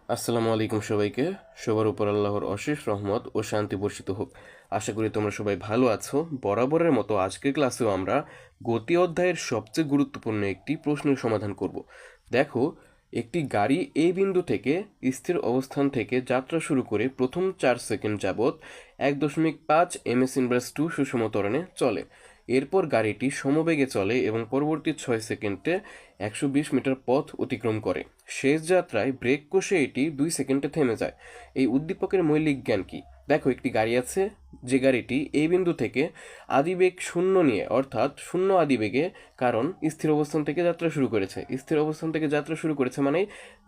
আসসালামু আলাইকুম সবাইকে। সবার উপর আল্লাহর অশেষ রহমত ও শান্তি বর্ষিত হোক। আশা করি তোমরা সবাই ভালো আছো। বরাবরের মতো আজকের ক্লাসেও আমরা গতি অধ্যায়ের সবচেয়ে গুরুত্বপূর্ণ একটি প্রশ্নের সমাধান করব। দেখো, একটি গাড়ি এই বিন্দু থেকে স্থির অবস্থান থেকে যাত্রা শুরু করে প্রথম 4 সেকেন্ড যাবৎ 1.5 ms/2 সুষম ত্বরণে চলে। এরপর গাড়িটি সমবেগে চলে এবং পরবর্তী 6 সেকেন্ডে 120 মিটার পথ অতিক্রম করে। শেষ যাত্রায় ব্রেক কষে এটি 2 সেকেন্ডে থেমে যায়। এই উদ্দীপকের মৌলিক জ্ঞান কি? দেখো, একটি গাড়ি আছে, যে গাড়িটি এই বিন্দু থেকে আদিবেগ শূন্য নিয়ে, অর্থাৎ শূন্য আদিবেগে, কারণ স্থির অবস্থান থেকে যাত্রা শুরু করেছে। স্থির অবস্থান থেকে যাত্রা শুরু করেছে মানে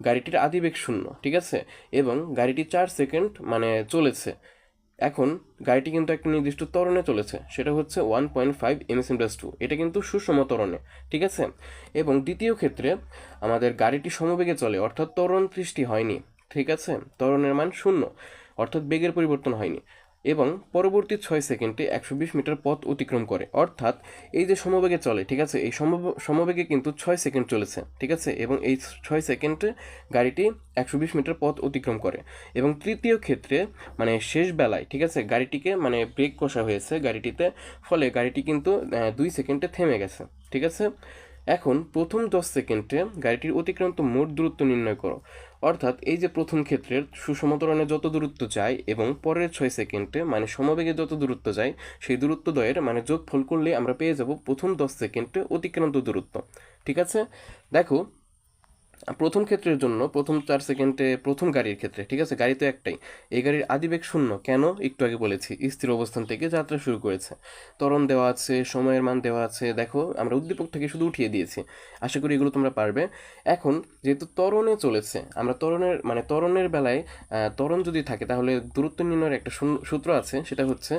গাড়িটির আদিবেগ শূন্য, ঠিক আছে? এবং গাড়িটি 4 সেকেন্ড চলেছে। এখন গাড়িটি কিন্তু একটা নির্দিষ্ট ত্বরণে চলেছে, সেটা হচ্ছে 1.5 ms/2। এটা কিন্তু সুষম ত্বরণে, ঠিক আছে? এবং দ্বিতীয় ক্ষেত্রে আমাদের গাড়িটি সমবেগে চলে, অর্থাৎ ত্বরণ সৃষ্টি হয়নি, ঠিক আছে? ত্বরণের মান শূন্য, অর্থাৎ বেগের পরিবর্তন হয়নি, এবং পরবর্তী 6 সেকেন্ডে 120 মিটার পথ অতিক্রম করে। অর্থাৎ এই যে সমবেগে চলে, ঠিক আছে, এই সমবেগে কিন্তু 6 সেকেন্ড চলেছে, ঠিক আছে? এবং এই 6 সেকেন্ডে গাড়িটি 120 মিটার পথ অতিক্রম করে। এবং তৃতীয় ক্ষেত্রে শেষ বেলায়, ঠিক আছে, গাড়িটিকে ব্রেক কষা হয়েছে গাড়িটিতে, ফলে গাড়িটি কিন্তু 2 সেকেন্ডে থেমে গেছে, ঠিক আছে? এখন প্রথম 10 সেকেন্ডে গাড়িটির অতিক্রান্ত মোট দূরত্ব নির্ণয় করো। অর্থাৎ এই যে প্রথম ক্ষেত্রের সুষম ত্বরণে যত দূরত্ব যায় এবং পরের 6 সেকেন্ডে সমবেগে যত দূরত্ব যায়, সেই দূরত্ব দ্বয়ের যোগফল করলে আমরা পেয়ে যাব প্রথম 10 সেকেন্ডে অতিক্রান্ত দূরত্ব, ঠিক আছে? দেখো, প্রথম ক্ষেত্রের জন্য প্রথম 4 সেকেন্ডে প্রথম গাড়ির ক্ষেত্রে, ঠিক আছে, গাড়ি তো একটাই, এই গাড়ির আদিবেগ শূন্য। কেন? একটু আগে বলেছি, স্থির অবস্থান থেকে যাত্রা শুরু করেছে, ত্বরণ দেওয়া আছে, সময়ের মান দেওয়া আছে। দেখো, আমরা উদ্দীপক থেকে শুধু উঠিয়ে দিয়েছি। আশা করি এগুলো তোমরা পারবে। এখন যেহেতু ত্বরণে চলেছে, আমরা ত্বরণের বেলায় ত্বরণ যদি থাকে তাহলে দূরত্ব নির্ণয়ের একটা সূত্র আছে, সেটা হচ্ছে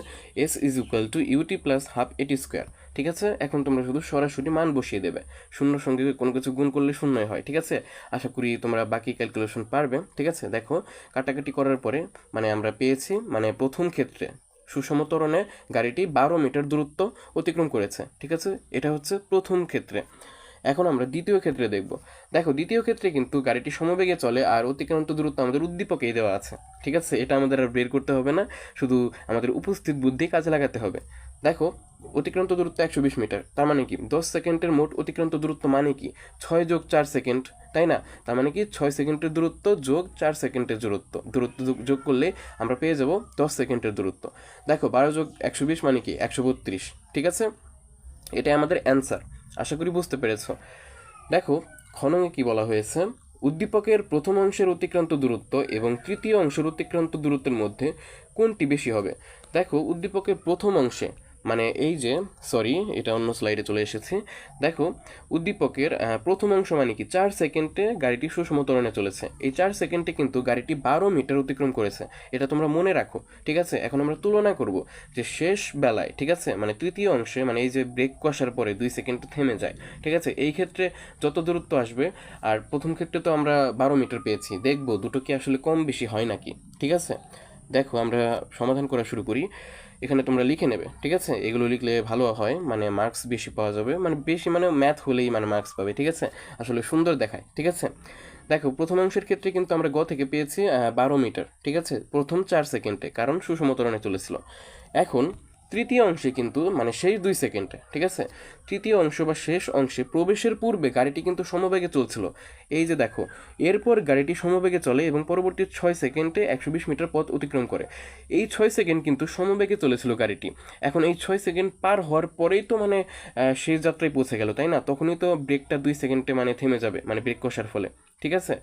S=ut+12at²। ঠিক আছে? এখন তোমরা শুধু সরাসরি মান বসিয়ে দেবে, শূন্যর সঙ্গে কোনো কিছু গুণ করলে শূন্যই হয়, ঠিক আছে? আশা করি তোমরা বাকি ক্যালকুলেশন পারবে, ঠিক আছে? দেখো, কাটাকাটি করার পরে আমরা পেয়েছি প্রথম ক্ষেত্রে সুষম ত্বরণে গাড়িটি 12 মিটার দূরত্ব অতিক্রম করেছে, ঠিক আছে? এটা হচ্ছে প্রথম ক্ষেত্রে। এখন আমরা দ্বিতীয় ক্ষেত্রে দেখব। দেখো, দ্বিতীয় ক্ষেত্রে কিন্তু গাড়িটি সমবেগে চলে আর অতিক্রান্ত দূরত্ব আমাদের উদ্দীপকেই দেওয়া আছে, ঠিক আছে? এটা আমাদের আর বের করতে হবে না, শুধু আমাদের উপস্থিত বুদ্ধি কাজে লাগাতে হবে। দেখো, অতিক্রান্ত দূরত্ব 120 মিটার, তার মানে কি 10 সেকেন্ডের মোট অতিক্রান্ত দূরত্ব মানে কি 6+4 সেকেন্ড, তাই না? তার মানে কি 6 সেকেন্ডের দূরত্ব যোগ 4 সেকেন্ডের দূরত্ব দূরত্ব যোগ করলে আমরা পেয়ে যাব 10 সেকেন্ডের দূরত্ব। দেখো, 12+120 মানে কি 132, ঠিক আছে? এটাই আমাদের অ্যান্সার। আশা করি বুঝতে পেরেছো। দেখো, খননে কি বলা হয়েছে? উদ্দীপকের প্রথম অংশের অতিক্রান্ত দূরত্ব এবং তৃতীয় অংশের অতিক্রান্ত দূরত্বের মধ্যে কোনটি বেশি হবে? দেখো, উদ্দীপকের প্রথম অংশে এই যে, সরি, এটা অন্য স্লাইডে চলে এসেছে। দেখো, উদ্দীপকের প্রথম অংশ মানে কি 4 সেকেন্ডে গাড়িটি সুষম ত্বরণে চলেছে। এই 4 সেকেন্ডে কিন্তু গাড়িটি 12 মিটার অতিক্রম করেছে, এটা তোমরা মনে রাখো, ঠিক আছে? এখন আমরা তুলনা করব যে শেষ বেলায়, ঠিক আছে, তৃতীয় অংশে, এই যে ব্রেক কষার পরে 2 সেকেন্ড থেমে যায়, ঠিক আছে, এই ক্ষেত্রে যত দূরত্ব আসবে, আর প্রথম ক্ষেত্রে তো আমরা 12 মিটার পেয়েছি, দেখবো দুটো কি আসলে কম বেশি হয় নাকি, ঠিক আছে? দেখো, আমরা সমাধান করা শুরু করি। এখানে তোমরা লিখে নেবে, ঠিক আছে? এগুলো লিখলে ভালো হয়, মার্কস বেশি পাওয়া যাবে, বেশি ম্যাথ হলেই মার্কস পাবে, ঠিক আছে? আসলে সুন্দর দেখায়, ঠিক আছে? দেখো, প্রথম অংশের ক্ষেত্রে কিন্তু আমরা গ থেকে পেয়েছি 12 মিটার, ঠিক আছে, প্রথম 4 সেকেন্ডে, কারণ সুষম ত্বরণে চলেছিল। এখন তৃতীয় অংশে কিন্তু শেষ 2 সেকেন্ডে, ঠিক আছে, তৃতীয় অংশ বা শেষ অংশে প্রবেশের পূর্বে গাড়িটি কিন্তু সমবেগে চলছিল। এই যে দেখো, এরপর গাড়িটি সমবেগে চলে এবং পরবর্তী 6 সেকেন্ডে 120 মিটার পথ অতিক্রম করে। এই 6 সেকেন্ড কিন্তু সমবেগে চলেছিল গাড়িটি। এখন এই 6 সেকেন্ড পার হওয়ার পরেই তো শেষ যাত্রায় পৌঁছে গেল, তাই না? তখনই তো ব্রেকটা 2 সেকেন্ডে থেমে যাবে, ব্রেক কষার ফলে, ঠিক আছে?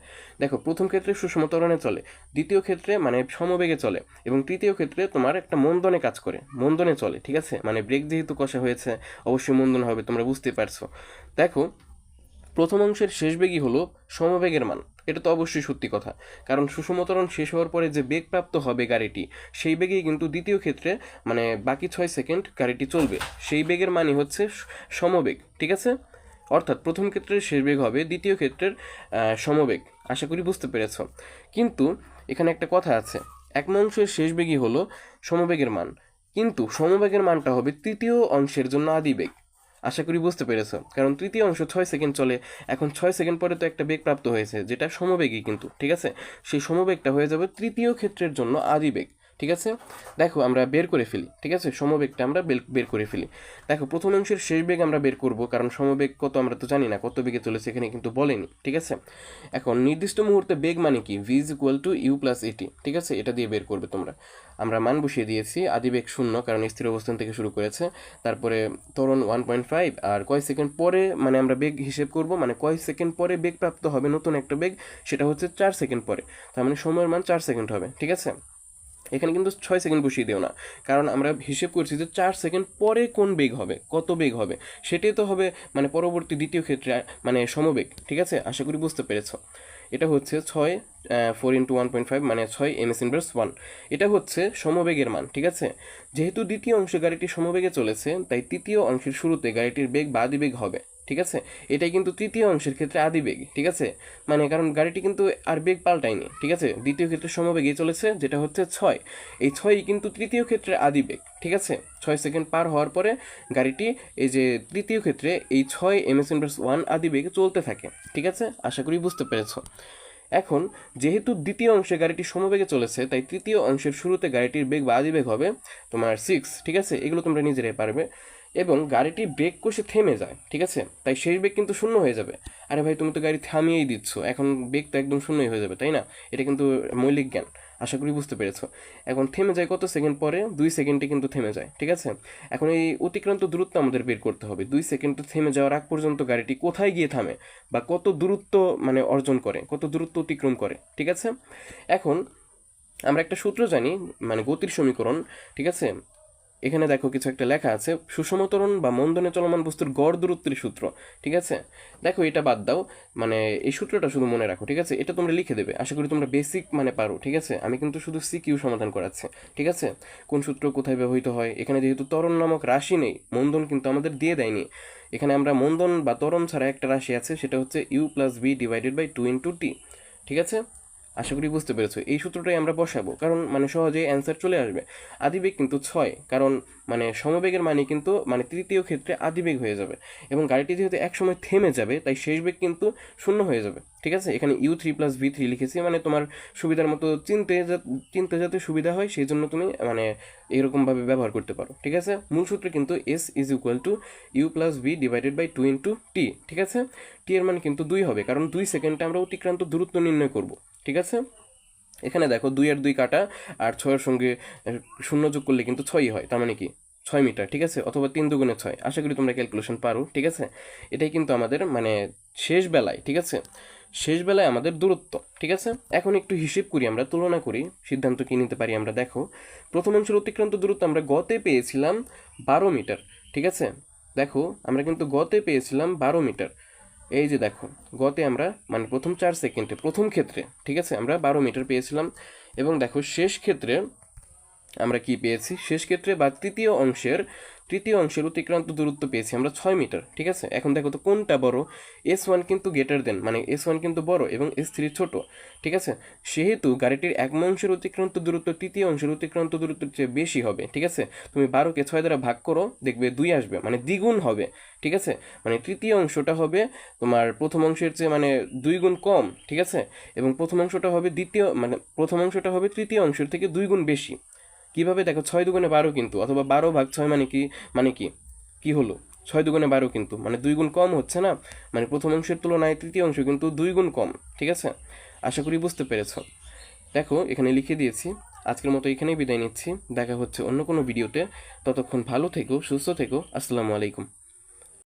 দেখো, প্রথম ক্ষেত্রে সুষম ত্বরণে চলে, দ্বিতীয় ক্ষেত্রে সমবেগে চলে, এবং তৃতীয় ক্ষেত্রে তোমার একটা মন্দনে কাজ করে, মন্দনে চলে, ঠিক আছে? ব্রেক যেহেতু কষা হয়েছে, অবশ্যই মন্দন হবে, তোমরা বুঝতে পারছো। দেখো, প্রথম অংশের শেষ বেগই হলো সমবেগের মান, এটা তো অবশ্যই সত্যি কথা, কারণ সুষম ত্বরণ শেষ হওয়ার পরে যে বেগ প্রাপ্ত হবে গাড়িটি, সেই বেগেই কিন্তু দ্বিতীয় ক্ষেত্রে বাকি 6 সেকেন্ড গাড়িটি চলবে, সেই বেগের মানই হচ্ছে সমবেগ, ঠিক আছে? অর্থাৎ প্রথম ক্ষেত্রের শেষ বেগ হবে দ্বিতীয় ক্ষেত্রের সমবেগ। আশা করি বুঝতে পেরেছ। কিন্তু এখানে একটা কথা আছে, এক অংশের শেষ বেগই হলো সমবেগের মান, কিন্তু সমবেগের মানটা হবে তৃতীয় অংশের জন্য আদিবেগ। আশা করি বুঝতে পেরেছো, কারণ তৃতীয় অংশ 6 সেকেন্ড চলে। এখন 6 সেকেন্ড পরে তো একটা বেগ প্রাপ্ত হয়েছে যেটা সমবেগী কিন্তু, ঠিক আছে? সেই সমবেগটা হয়ে যাবে তৃতীয় ক্ষেত্রের জন্য আদিবেগ, ঠিক আছে? দেখো আমরা বের করে ফেলি, ঠিক আছে? সমবেগটা আমরা বের করে ফেলি। দেখো প্রথম অংশের শেষ বেগ আমরা বের করব, কারণ সমবেগ কত আমরা তো জানি না, কত বেগে চলেছে এখানে কিন্তু বলেনি, ঠিক আছে? এখন নির্দিষ্ট মুহূর্তে বেগ মানে কি, v is equal to u plus at, ঠিক আছে? এটা দিয়ে বের করবে তোমরা। আমরা মান বসিয়ে দিয়েছি, আদিবেগ 0 কারণ স্থির অবস্থান থেকে শুরু করেছে। তারপরে ত্বরণ 1.5, আর কয় সেকেন্ড পরে মানে আমরা বেগ হিসেব করব, মানে কয় সেকেন্ড পরে বেগ প্রাপ্ত হবে নতুন একটা বেগ, সেটা হচ্ছে 4 সেকেন্ড পরে। তার মানে সময়ের মান 4 সেকেন্ড হবে, ঠিক আছে? এখানে কিন্তু 6 সেকেন্ড বসিয়ে দিও না, কারণ আমরা হিসেব করছি যে 4 সেকেন্ড পরে কোন বেগ হবে, কত বেগ হবে, সেটাই তো হবে মানে পরবর্তী দ্বিতীয় ক্ষেত্রে মানে সমবেগ, ঠিক আছে? আশা করি বুঝতে পেরেছো। এটা হচ্ছে 6 4 ইন্টু 1.5 মানে 6 ms ইনভার্স 1। এটা হচ্ছে সমবেগের মান, ঠিক আছে? যেহেতু দ্বিতীয় অংশে গাড়িটি সমবেগে চলেছে, তাই তৃতীয় অংশের শুরুতে গাড়িটির বেগ বা আদিবেগ হবে, ঠিক আছে? এটাই কিন্তু তৃতীয় অংশের ক্ষেত্রে আদিবেগ, ঠিক আছে? মানে কারণ গাড়িটি কিন্তু আর বেগ পাল্টায়নি, ঠিক আছে? দ্বিতীয় ক্ষেত্রে সমবেগে চলেছে যেটা হচ্ছে 6। এই 6ই কিন্তু তৃতীয় ক্ষেত্রে আদিবেগ, ঠিক আছে? 6 সেকেন্ড পার হওয়ার পরে গাড়িটি এই যে তৃতীয় ক্ষেত্রে এই 6 ms ইনভার্স 1 আদিবেগে চলতে থাকে, ঠিক আছে? আশা করি বুঝতে পেরেছো। এখন যেহেতু দ্বিতীয় অংশে গাড়িটি সমবেগে চলেছে, তাই তৃতীয় অংশের শুরুতে গাড়িটির বেগ বা আদিবেগ হবে তোমার 6, ঠিক আছে? এগুলো তোমরা নিজেরাই পারবে। এবং গাড়িটি ব্রেক কষে থেমে যায়, ঠিক আছে? তাই শেষ বেগ কিন্তু শূন্য হয়ে যাবে। আরে ভাই তুমি তো গাড়ি থামিয়েই দিচ্ছ, এখন বেগ তো একদম শূন্যই হয়ে যাবে, তাই না? এটা কিন্তু মৌলিক জ্ঞান, আশা করি বুঝতে পেরেছো। এখন থেমে যায় কত সেকেন্ড পরে, 2 সেকেন্ডে কিন্তু থেমে যায়, ঠিক আছে? এখন এই অতিক্রান্ত দূরত্ব আমাদের বের করতে হবে। 2 সেকেন্ডে থেমে যাওয়ার আগ পর্যন্ত গাড়িটি কোথায় গিয়ে থামে বা কত দূরত্ব মানে অর্জন করে, কত দূরত্ব অতিক্রম করে, ঠিক আছে? এখন আমরা একটা সূত্র জানি, মানে গতির সমীকরণ, ঠিক আছে? এখানে দেখো কিছু একটা লেখা আছে, সুষম ত্বরণ বা মন্দনে চলমান বস্তুর গড় দূরত্বের সূত্র, ঠিক আছে? দেখো এটা বাদ দাও, মানে এই সূত্রটা শুধু মনে রাখো, ঠিক আছে? এটা তোমরা লিখে দেবে, আশা করি তোমরা বেসিক মানে পারো, ঠিক আছে? আমি কিন্তু শুধু সিকিউ সমাধান করাচ্ছি, ঠিক আছে? কোন সূত্র কোথায় ব্যবহৃত হয়, এখানে যেহেতু ত্বরণ নামক রাশি নেই, মন্দন কিন্তু আমাদের দিয়ে দেয়নি। এখানে আমরা মন্দন বা ত্বরণ ছাড়া একটা রাশি আছে, সেটা হচ্ছে u plus v divided by 2 into t, ঠিক আছে? আশা করি বুঝতে পেরেছো। এই সূত্রটাই আমরা বসাবো, কারণ মানে সহজেই অ্যান্সার চলে আসবে। আদিবেগ কিন্তু 6, কারণ মানে সমবেগের মানে কিন্তু মানে তৃতীয় ক্ষেত্রে আদিবেগ হয়ে যাবে, এবং গাড়িটি যেহেতু একসময় থেমে যাবে, তাই শেষ বেগ কিন্তু শূন্য হয়ে যাবে, ঠিক আছে? এখানে u3 প্লাস v3 লিখেছি, মানে তোমার সুবিধার মতো চিনতে যাতে সুবিধা হয় সেই জন্য তুমি মানে এরকমভাবে ব্যবহার করতে পারো, ঠিক আছে? মূল সূত্র কিন্তু s is equal to u plus v divided by 2 into t, ঠিক আছে? টি এর মান কিন্তু 2 হবে, কারণ 2 সেকেন্ডে আমরা অতিক্রান্ত দূরত্ব নির্ণয় করব, ঠিক আছে? এখানে দেখো 2 আর 2 কাটা, আর 6 এর সঙ্গে শূন্য যোগ করলে কিন্তু 6ই হয়, তার মানে কি 6 মিটার, ঠিক আছে? অথবা 3 দুগুণে 6। আশা করি তোমরা ক্যালকুলেশন পারো, ঠিক আছে? এটাই কিন্তু আমাদের মানে শেষ বেলায়, ঠিক আছে? শেষ বেলায় আমাদের দূরত্ব, ঠিক আছে? এখন একটু হিসেব করি, আমরা তুলনা করি, সিদ্ধান্ত কি নিতে পারি আমরা। দেখো প্রথম অংশের অতিক্রান্ত দূরত্ব আমরা গতে পেয়েছিলাম 12 মিটার, ঠিক আছে? দেখো আমরা কিন্তু গতে পেয়েছিলাম 12 মিটার। এই যে দেখো গতে আমরা মানে প্রথম 4 সেকেন্ডে প্রথম ক্ষেত্রে, ঠিক আছে, আমরা 12 মিটার পেয়েছিলাম। এবং দেখো শেষ ক্ষেত্রে আমরা কি পেয়েছি, শেষ ক্ষেত্রে বা তৃতীয় অংশের অতিক্রান্ত দূরত্ব পেয়েছি আমরা 6 মিটার, ঠিক আছে? এখন দেখো তো কোনটা বড়, S1 কিন্তু গ্রেটার দেন, মানে S1 কিন্তু বড় এবং S3 ছোট, ঠিক আছে? সেহেতু গাড়িটির এক অংশের অতিক্রান্ত দূরত্ব তৃতীয় অংশের অতিক্রান্ত দূরত্বের চেয়ে বেশি হবে, ঠিক আছে? তুমি 12কে 6 দ্বারা ভাগ করো, দেখবে 2 আসবে, মানে দ্বিগুণ হবে, ঠিক আছে? মানে তৃতীয় অংশটা হবে তোমার প্রথম অংশের চেয়ে মানে 2 গুণ কম, ঠিক আছে? এবং প্রথম অংশটা হবে তৃতীয় অংশের থেকে 2 গুণ বেশি। কিভাবে দেখো, 6 দুগুণে 12 কিন্তু, অথবা 12 ভাগ 6 মানে কি, মানে কি কি হলো, 6 দুগুণে 12 কিন্তু মানে 2 গুণ কম হচ্ছে না, মানে প্রথম অংশের তুলনায় তৃতীয় অংশ কিন্তু 2 গুণ কম, ঠিক আছে? আশা করি বুঝতে পেরেছো। দেখো এখানে লিখে দিয়েছি। আজকের মতো এখানেই বিদায় নিচ্ছি, দেখা হচ্ছে অন্য কোনো ভিডিওতে। ততক্ষণ ভালো থেকো, সুস্থ থেকো, আসসালামু আলাইকুম।